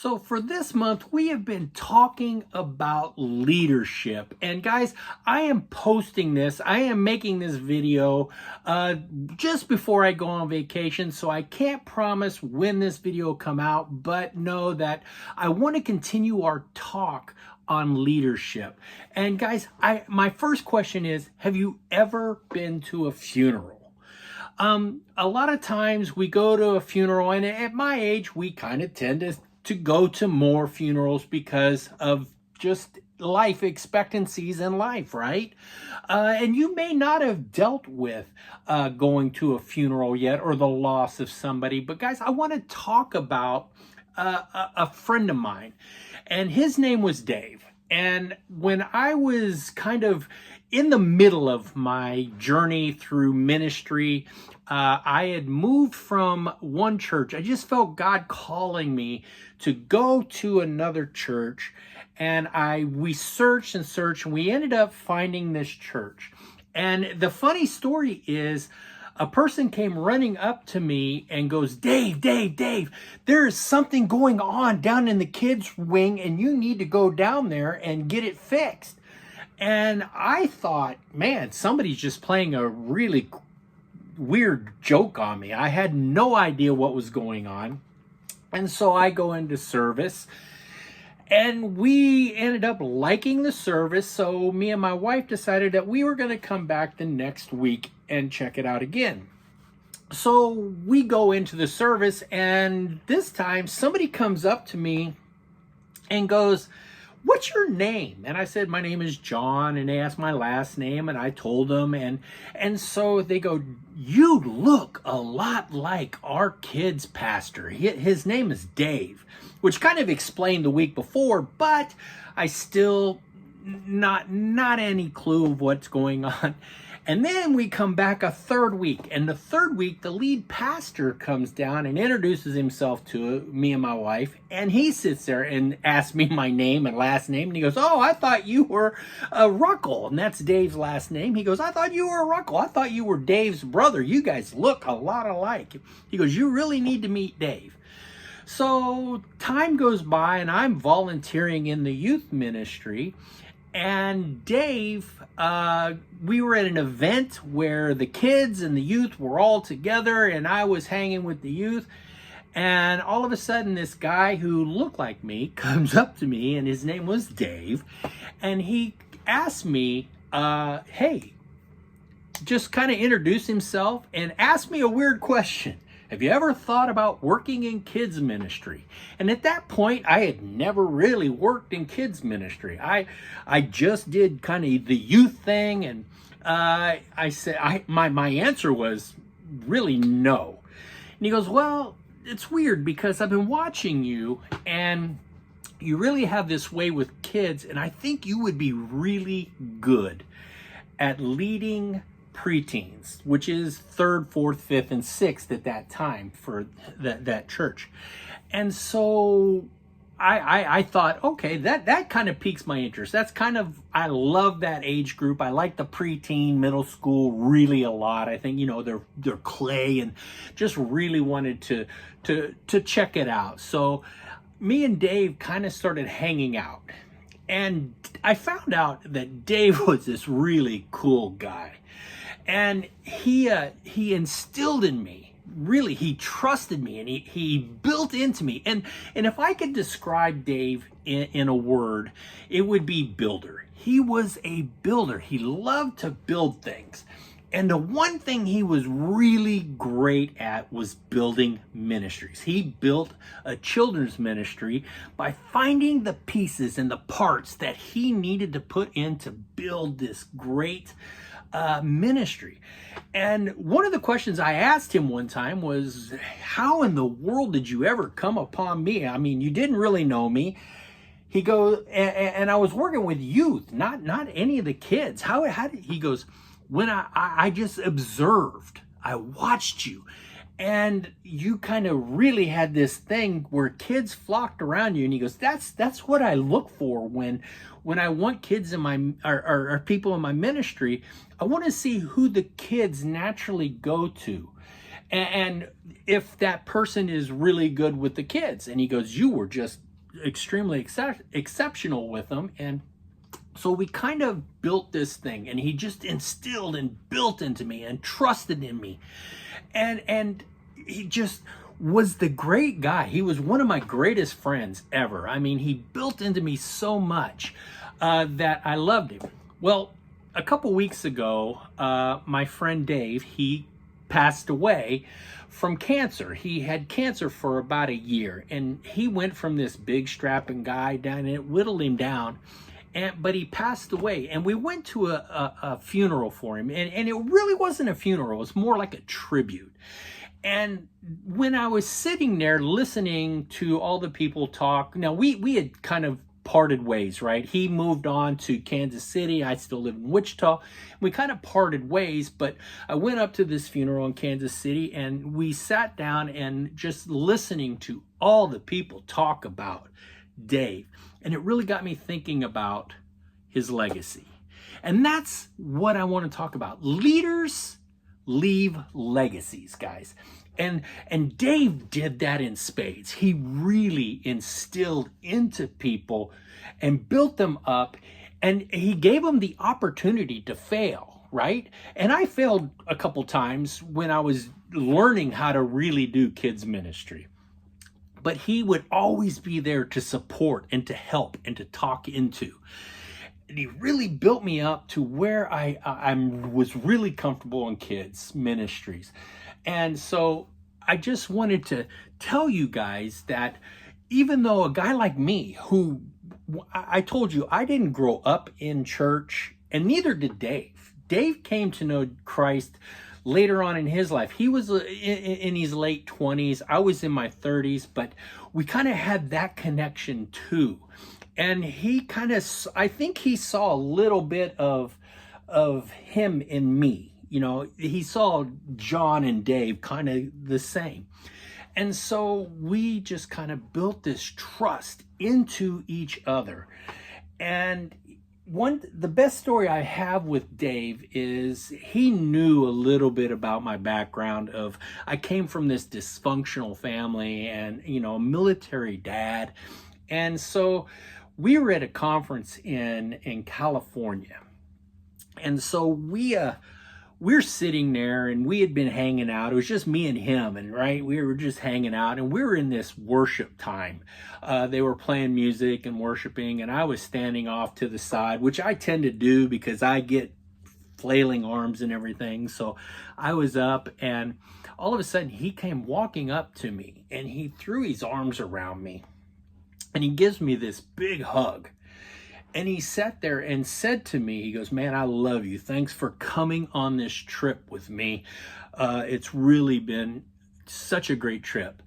So for this month, we have been talking about leadership. And guys, I am posting this. I am making this video just before I go on vacation. So I can't promise when this video will come out, but know that I want to continue our talk on leadership. And guys, my first question is, have you ever been to a funeral? A lot of times we go to a funeral, and at my age, we kind of tend to go to more funerals because of just life expectancies in life, right? And you may not have dealt with going to a funeral yet or the loss of somebody, but guys, I want to talk about a friend of mine, and his name was Dave. And when I was kind of in the middle of my journey through ministry, I had moved from one church. I just felt God calling me to go to another church. And we searched and searched, and we ended up finding this church. And the funny story is, a person came running up to me and goes, Dave, there is something going on down in the kids' wing, and you need to go down there and get it fixed. And I thought, man, somebody's just playing a really weird joke on me. I had no idea what was going on. And so I go into service, and we ended up liking the service. So me and my wife decided that we were going to come back the next week and check it out again. So we go into the service, and this time somebody comes up to me and goes, what's your name? And I said, my name is John. And they asked my last name, and I told them. And so they go, you look a lot like our kids' pastor. His name is Dave, which kind of explained the week before, but I still not any clue of what's going on. And then we come back a third week. And the third week, the lead pastor comes down and introduces himself to me and my wife. And he sits there and asks me my name and last name. And he goes, oh, I thought you were Ruckel. And that's Dave's last name. He goes, I thought you were Ruckel. I thought you were Dave's brother. You guys look a lot alike. He goes, you really need to meet Dave. So time goes by, and I'm volunteering in the youth ministry. And Dave, we were at an event where the kids and the youth were all together, and I was hanging with the youth. And all of a sudden, this guy who looked like me comes up to me, and his name was Dave. And he asked me, hey, just kind of introduced himself and asked me a weird question. Have you ever thought about working in kids ministry? And at that point, I had never really worked in kids ministry. I just did kind of the youth thing, and I said my answer was really no. And he goes, well, it's weird because I've been watching you, and you really have this way with kids, and I think you would be really good at leading preteens, which is 3rd, 4th, 5th, and 6th at that time for that church. And so I thought, okay, that kind of piques my interest. That's kind of, I love that age group. I like the preteen, middle school really a lot. I think, they're clay, and just really wanted to check it out. So me and Dave kind of started hanging out. And I found out that Dave was this really cool guy. And he instilled in me, really, he trusted me, and he built into me. And if I could describe Dave in a word, it would be builder. He was a builder. He loved to build things. And the one thing he was really great at was building ministries. He built a children's ministry by finding the pieces and the parts that he needed to put in to build this great ministry. And one of the questions I asked him one time was, how in the world did you ever come upon me? I mean, you didn't really know me. He goes, and I was working with youth, not any of the kids. How did he goes, when I just observed, I watched you, and you kind of really had this thing where kids flocked around you. And he goes, that's what I look for when I want kids in my or people in my ministry. I want to see who the kids naturally go to, and if that person is really good with the kids. And he goes, you were just extremely exceptional with him. And so we kind of built this thing, and he just instilled and built into me and trusted in me. And he just was the great guy. He was one of my greatest friends ever. I mean, he built into me so much that I loved him. Well, a couple weeks ago, my friend Dave, he passed away from cancer. He had cancer for about a year, and he went from this big strapping guy down, and it whittled him down. But he passed away, and we went to a funeral for him, and it really wasn't a funeral. It was more like a tribute. And when I was sitting there listening to all the people talk, now we had kind of parted ways, right? He moved on to Kansas City. I still live in Wichita. We kind of parted ways, but I went up to this funeral in Kansas City, and we sat down and just listening to all the people talk about Dave. And it really got me thinking about his legacy. And that's what I want to talk about. Leaders leave legacies, guys. And Dave did that in spades. He really instilled into people and built them up, and he gave them the opportunity to fail, right? And I failed a couple times when I was learning how to really do kids ministry. But he would always be there to support and to help and to talk into. And he really built me up to where I was really comfortable in kids ministries. And so I just wanted to tell you guys that even though a guy like me, who I told you I didn't grow up in church, and neither did Dave. Dave came to know Christ later on in his life. He was in his late 20s. I was in my 30s, but we kind of had that connection too. And he kind of, I think he saw a little bit of him in me. You know, he saw John and Dave kind of the same. And so we just kind of built this trust into each other. And the best story I have with Dave is he knew a little bit about my background of, I came from this dysfunctional family and, you know, a military dad. And so we were at a conference in California. And so we're sitting there, and we had been hanging out. It was just me and him, and right, we were just hanging out, and we were in this worship time. They were playing music and worshiping, and I was standing off to the side, which I tend to do because I get flailing arms and everything. So I was up, and all of a sudden he came walking up to me, and he threw his arms around me, and he gives me this big hug. And he sat there and said to me, he goes, "Man, I love you. Thanks for coming on this trip with me. It's really been such a great trip."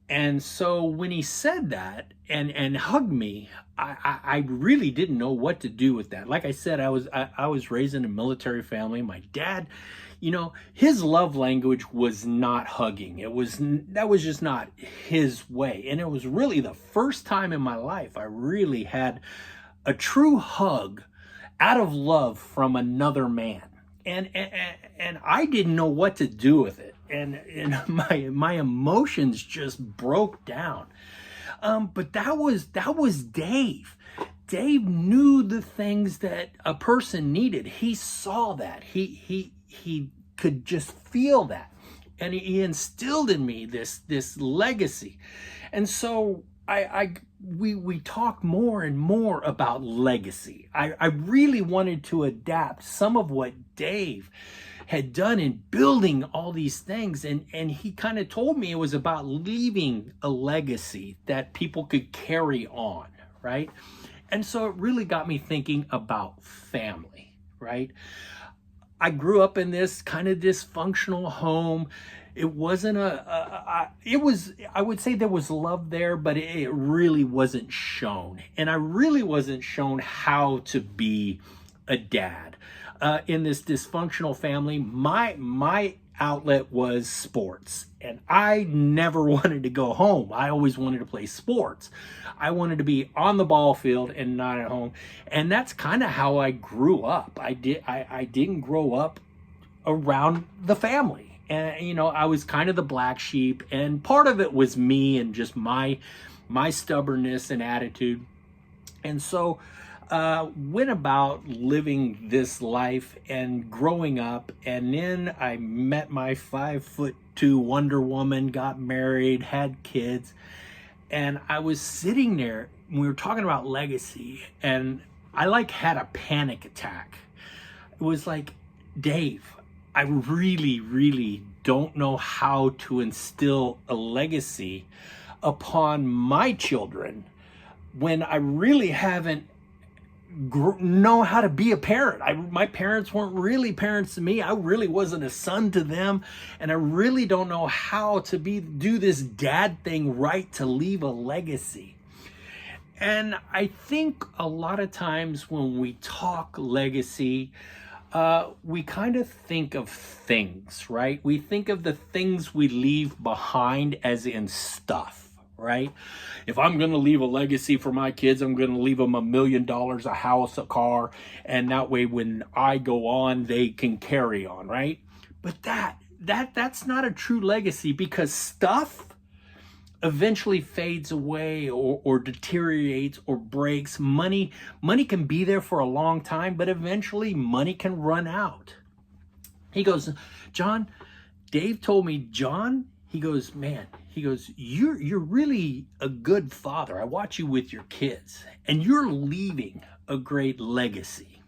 And so when he said that and hugged me, I really didn't know what to do with that. Like I said, I was raised in a military family. My dad, you know, his love language was not hugging. That was just not his way. And it was really the first time in my life I really had a true hug out of love from another man. And I didn't know what to do with it. And my emotions just broke down. But that was Dave. Dave knew the things that a person needed. He saw that. He could just feel that. And he instilled in me this legacy. And so we talk more and more about legacy. I really wanted to adapt some of what Dave had done in building all these things. And he kind of told me it was about leaving a legacy that people could carry on, right? And so it really got me thinking about family, right? I grew up in this kind of dysfunctional home. It wasn't I would say there was love there, but it really wasn't shown. And I really wasn't shown how to be a dad. In this dysfunctional family, my outlet was sports. And I never wanted to go home. I always wanted to play sports. I wanted to be on the ball field and not at home. And that's kind of how I grew up. I didn't grow up around the family. And, you know, I was kind of the black sheep, and part of it was me and just my my stubbornness and attitude. And so went about living this life and growing up. And then I met my 5'2" Wonder Woman, got married, had kids. And I was sitting there, we were talking about legacy, and I like had a panic attack. It was like, Dave, I really don't know how to instill a legacy upon my children when I really haven't know how to be a parent. My parents weren't really parents to me. I really wasn't a son to them, and I really don't know how to do this dad thing right to leave a legacy. And I think a lot of times when we talk legacy, we kind of think of things, right? We think of the things we leave behind as in stuff. Right? If I'm going to leave a legacy for my kids, I'm going to leave them $1 million, a house, a car, and that way when I go on, they can carry on, right? But that's not a true legacy, because stuff eventually fades away or deteriorates or breaks. Money can be there for a long time, but eventually money can run out. He goes, John, Dave told me, John, he goes, man, he goes, you're really a good father. I watch you with your kids, and you're leaving a great legacy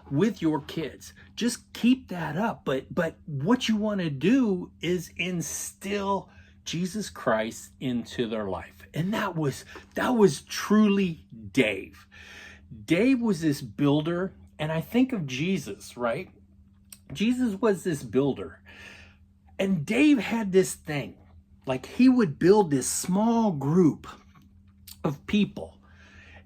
with your kids. Just keep that up. But what you want to do is instill Jesus Christ into their life. And that was truly Dave. Dave was this builder, and I think of Jesus, right? Jesus was this builder. And Dave had this thing, like he would build this small group of people.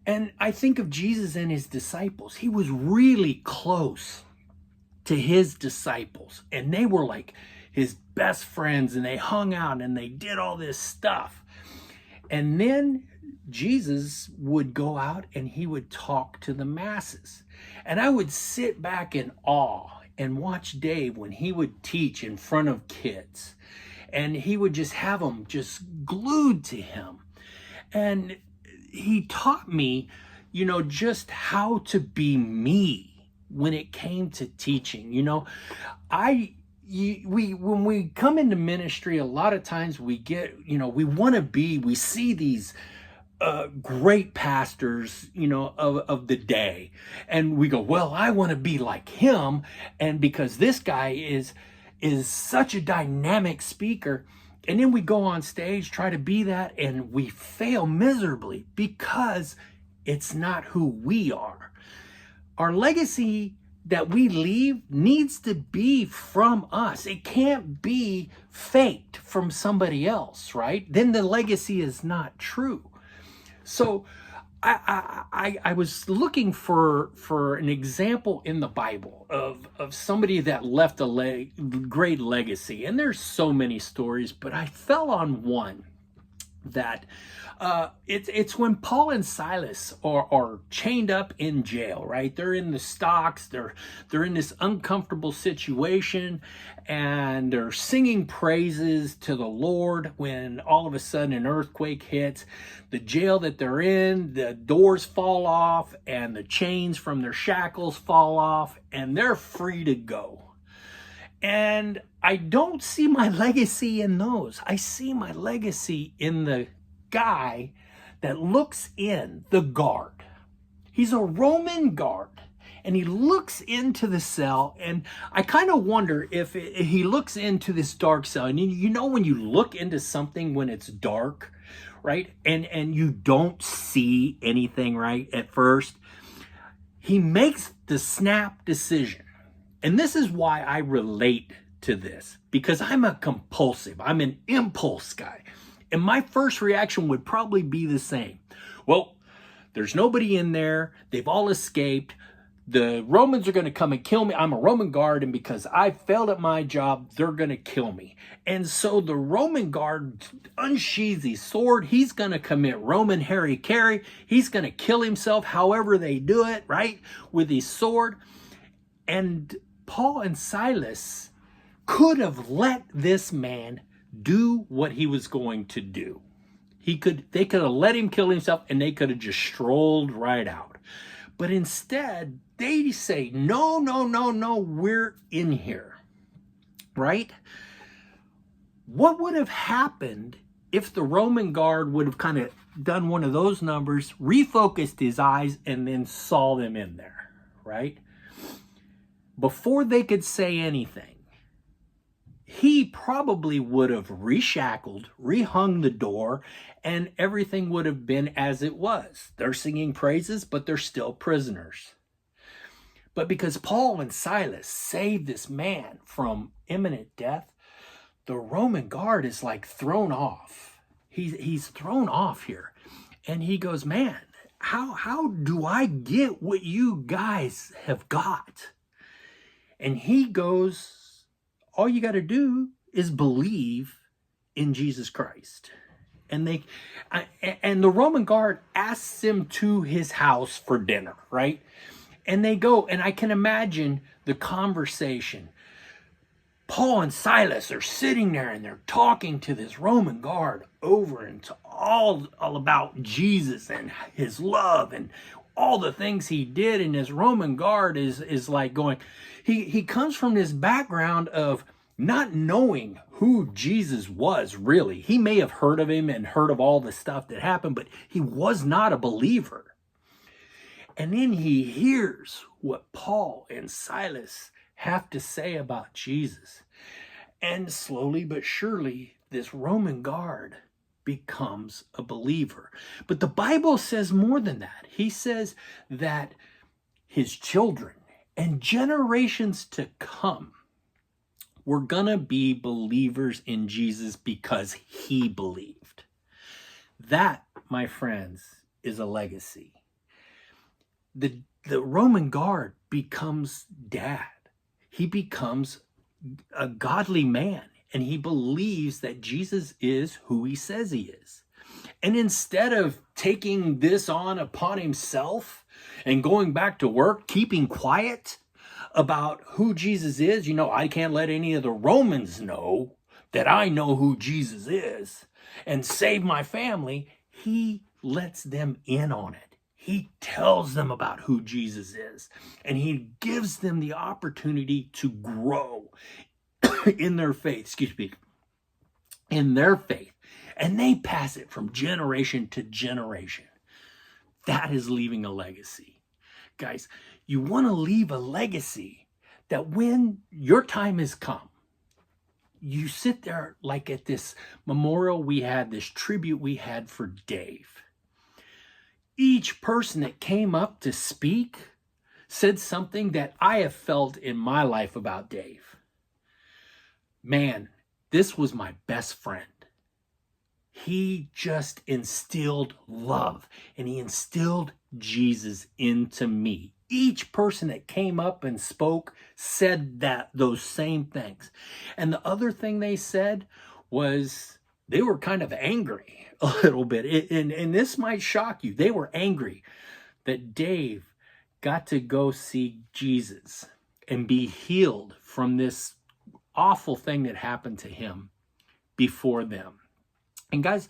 And I think of Jesus and his disciples. He was really close to his disciples, and they were like his best friends, and they hung out and they did all this stuff. And then Jesus would go out and he would talk to the masses. And I would sit back in awe and watch Dave when he would teach in front of kids, and he would just have them just glued to him. And he taught me, just how to be me when it came to teaching. When we come into ministry, a lot of times we get, we see these great pastors, of the day, and we go, well, I want to be like him, and because this guy is such a dynamic speaker, and then we go on stage, try to be that, and we fail miserably because it's not who we are. Our legacy that we leave needs to be from us. It can't be faked from somebody else, right? Then the legacy is not true. So I was looking for an example in the Bible of somebody that left a great legacy. And there's so many stories, but I fell on one that it's when Paul and Silas are chained up in jail, right? They're in the stocks, they're in this uncomfortable situation, and they're singing praises to the Lord when all of a sudden an earthquake hits. The jail that they're in, the doors fall off, and the chains from their shackles fall off, and they're free to go. And I don't see my legacy in those. I see my legacy in the guy that looks in, the guard. He's a Roman guard, and he looks into the cell, and I kind of wonder if he looks into this dark cell. And when you look into something when it's dark, right, and you don't see anything, right, at first, he makes the snap decision. And this is why I relate to this, because I'm a compulsive, I'm an impulse guy. And my first reaction would probably be the same. Well, there's nobody in there. They've all escaped. The Romans are going to come and kill me. I'm a Roman guard, and because I failed at my job, they're going to kill me. And so the Roman guard unsheathes his sword. He's going to commit Roman hara-kiri. He's going to kill himself however they do it, right, with his sword. And Paul and Silas could have let this man do what he was going to do. They could have let him kill himself and they could have just strolled right out. But instead, they say, no, no, no, no, we're in here, right? What would have happened if the Roman guard would have kind of done one of those numbers, refocused his eyes, and then saw them in there, right? Before they could say anything, he probably would have reshackled, rehung the door, and everything would have been as it was. They're singing praises, but they're still prisoners. But because Paul and Silas saved this man from imminent death, the Roman guard is like thrown off. He's thrown off here. And he goes, man, how do I get what you guys have got? And he goes, all you got to do is believe in Jesus Christ. And the Roman guard asks him to his house for dinner, right? And they go, and I can imagine the conversation. Paul and Silas are sitting there and they're talking to this Roman guard over and to all about Jesus and his love and all the things he did. And this Roman guard is like going, he comes from this background of not knowing who Jesus was really. He may have heard of him and heard of all the stuff that happened, but he was not a believer. And then he hears what Paul and Silas have to say about Jesus. And slowly but surely, this Roman guard becomes a believer. But the Bible says more than that. He says that his children and generations to come were going to be believers in Jesus because he believed. That, my friends, is a legacy. The Roman guard becomes dad. He becomes a godly man, and he believes that Jesus is who he says he is. And instead of taking this on upon himself and going back to work, keeping quiet about who Jesus is, I can't let any of the Romans know that I know who Jesus is and save my family, he lets them in on it. He tells them about who Jesus is, and he gives them the opportunity to grow in their faith, and they pass it from generation to generation. That is leaving a legacy. Guys, you want to leave a legacy that when your time has come, you sit there like at this memorial we had, this tribute we had for Dave. Each person that came up to speak said something that I have felt in my life about Dave. Man, this was my best friend. He just instilled love and he instilled Jesus into me. Each person that came up and spoke said those same things. And the other thing they said was they were kind of angry a little bit. And this might shock you. They were angry that Dave got to go see Jesus and be healed from this awful thing that happened to him before them. And guys,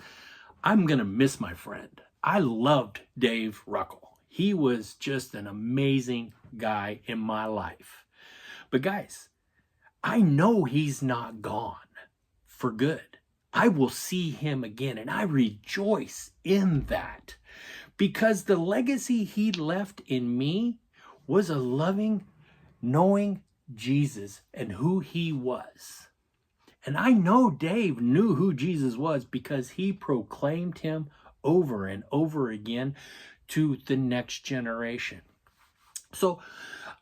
I'm going to miss my friend. I loved Dave Ruckel. He was just an amazing guy in my life. But guys, I know he's not gone for good. I will see him again, and I rejoice in that because the legacy he left in me was a loving, knowing Jesus and who he was. And I know Dave knew who Jesus was because he proclaimed him over and over again to the next generation. So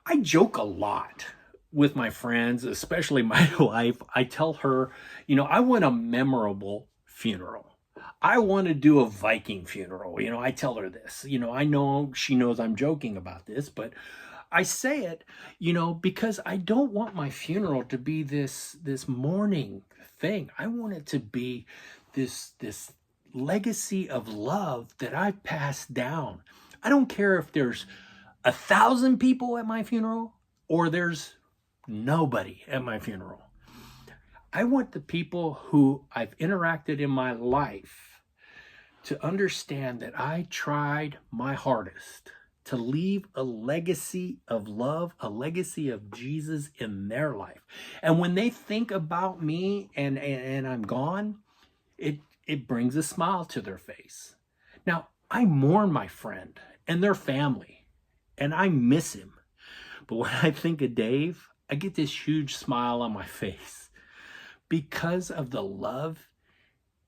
I joke a lot with my friends, especially my wife. I tell her, I want a memorable funeral. I want to do a Viking funeral. I tell her this. I know she knows I'm joking about this, but I say it, because I don't want my funeral to be this mourning thing. I want it to be this legacy of love that I've passed down. I don't care if there's 1,000 people at my funeral or there's nobody at my funeral. I want the people who I've interacted in my life to understand that I tried my hardest to leave a legacy of love, a legacy of Jesus in their life. And when they think about me and I'm gone, it brings a smile to their face. Now, I mourn my friend and their family, and I miss him. But when I think of Dave, I get this huge smile on my face because of the love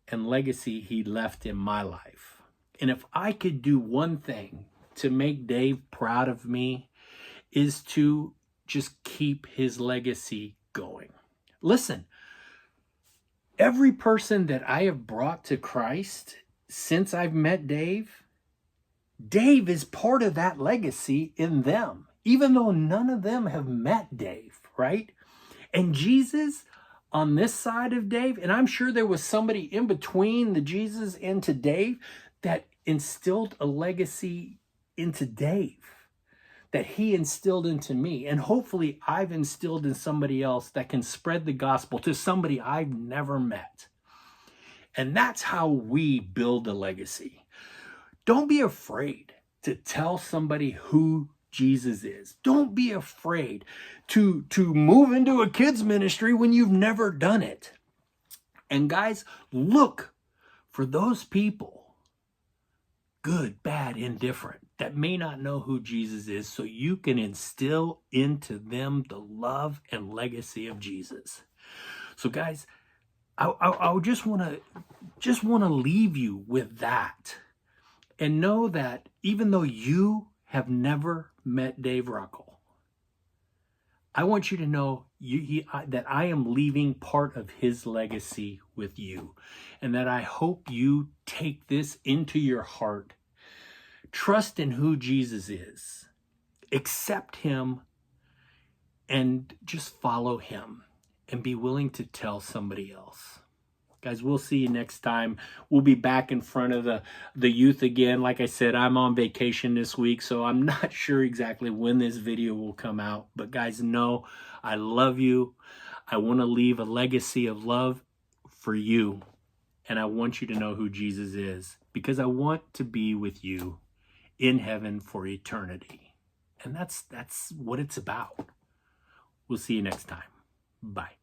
and legacy he left in my life. And if I could do one thing to make Dave proud of me, is to just keep his legacy going. Listen, every person that I have brought to Christ since I've met Dave, Dave is part of that legacy in them, even though none of them have met Dave, right? And Jesus on this side of Dave, and I'm sure there was somebody in between the Jesus and to Dave that instilled a legacy into Dave, that he instilled into me. And hopefully I've instilled in somebody else that can spread the gospel to somebody I've never met. And that's how we build a legacy. Don't be afraid to tell somebody who Jesus is. Don't be afraid to move into a kids ministry when you've never done it. And guys, look for those people, good, bad, indifferent, that may not know who Jesus is, so you can instill into them the love and legacy of Jesus. So guys, I just want to leave you with that, and know that even though you have never met Dave Ruckel, I want you to know that I am leaving part of his legacy with you, and that I hope you take this into your heart. Trust in who Jesus is. Accept him and just follow him, and be willing to tell somebody else. Guys, we'll see you next time. We'll be back in front of the youth again. Like I said, I'm on vacation this week, so I'm not sure exactly when this video will come out. But guys, know I love you. I want to leave a legacy of love for you. And I want you to know who Jesus is, because I want to be with you in heaven for eternity. And that's what it's about. We'll see you next time. Bye.